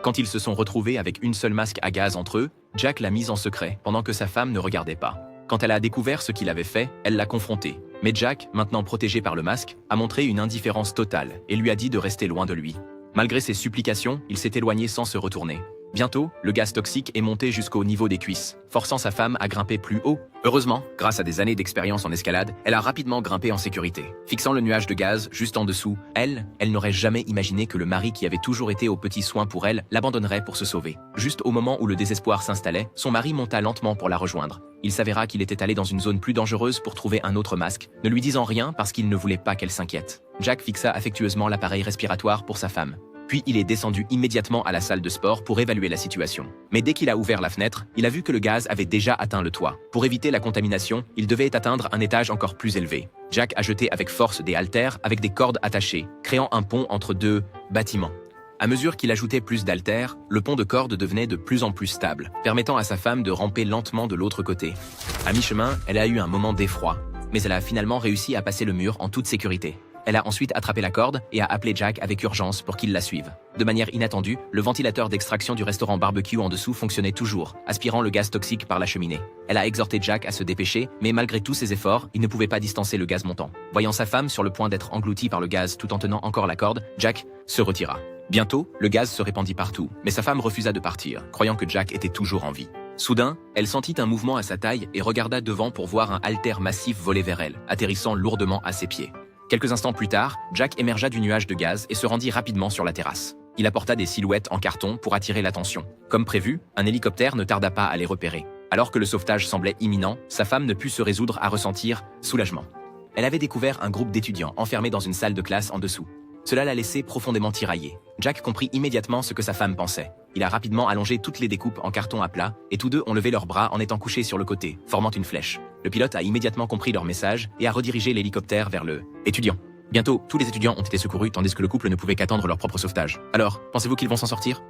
Quand ils se sont retrouvés avec une seule masque à gaz entre eux, Jack l'a mise en secret pendant que sa femme ne regardait pas. Quand elle a découvert ce qu'il avait fait, elle l'a confronté. Mais Jack, maintenant protégé par le masque, a montré une indifférence totale et lui a dit de rester loin de lui. Malgré ses supplications, il s'est éloigné sans se retourner. Bientôt, le gaz toxique est monté jusqu'au niveau des cuisses, forçant sa femme à grimper plus haut. Heureusement, grâce à des années d'expérience en escalade, elle a rapidement grimpé en sécurité. Fixant le nuage de gaz juste en dessous, elle n'aurait jamais imaginé que le mari qui avait toujours été aux petits soins pour elle l'abandonnerait pour se sauver. Juste au moment où le désespoir s'installait, son mari monta lentement pour la rejoindre. Il s'avéra qu'il était allé dans une zone plus dangereuse pour trouver un autre masque, ne lui disant rien parce qu'il ne voulait pas qu'elle s'inquiète. Jack fixa affectueusement l'appareil respiratoire pour sa femme. Puis il est descendu immédiatement à la salle de sport pour évaluer la situation. Mais dès qu'il a ouvert la fenêtre, il a vu que le gaz avait déjà atteint le toit. Pour éviter la contamination, il devait atteindre un étage encore plus élevé. Jack a jeté avec force des haltères avec des cordes attachées, créant un pont entre deux bâtiments. À mesure qu'il ajoutait plus d'haltères, le pont de cordes devenait de plus en plus stable, permettant à sa femme de ramper lentement de l'autre côté. À mi-chemin, elle a eu un moment d'effroi, mais elle a finalement réussi à passer le mur en toute sécurité. Elle a ensuite attrapé la corde et a appelé Jack avec urgence pour qu'il la suive. De manière inattendue, le ventilateur d'extraction du restaurant barbecue en dessous fonctionnait toujours, aspirant le gaz toxique par la cheminée. Elle a exhorté Jack à se dépêcher, mais malgré tous ses efforts, il ne pouvait pas distancer le gaz montant. Voyant sa femme sur le point d'être engloutie par le gaz tout en tenant encore la corde, Jack se retira. Bientôt, le gaz se répandit partout, mais sa femme refusa de partir, croyant que Jack était toujours en vie. Soudain, elle sentit un mouvement à sa taille et regarda devant pour voir un haltère massif voler vers elle, atterrissant lourdement à ses pieds. Quelques instants plus tard, Jack émergea du nuage de gaz et se rendit rapidement sur la terrasse. Il apporta des silhouettes en carton pour attirer l'attention. Comme prévu, un hélicoptère ne tarda pas à les repérer. Alors que le sauvetage semblait imminent, sa femme ne put se résoudre à ressentir soulagement. Elle avait découvert un groupe d'étudiants enfermés dans une salle de classe en dessous. Cela l'a laissé profondément tiraillée. Jack comprit immédiatement ce que sa femme pensait. Il a rapidement allongé toutes les découpes en carton à plat, et tous deux ont levé leurs bras en étant couchés sur le côté, formant une flèche. Le pilote a immédiatement compris leur message et a redirigé l'hélicoptère vers le étudiant. Bientôt, tous les étudiants ont été secourus tandis que le couple ne pouvait qu'attendre leur propre sauvetage. Alors, pensez-vous qu'ils vont s'en sortir ?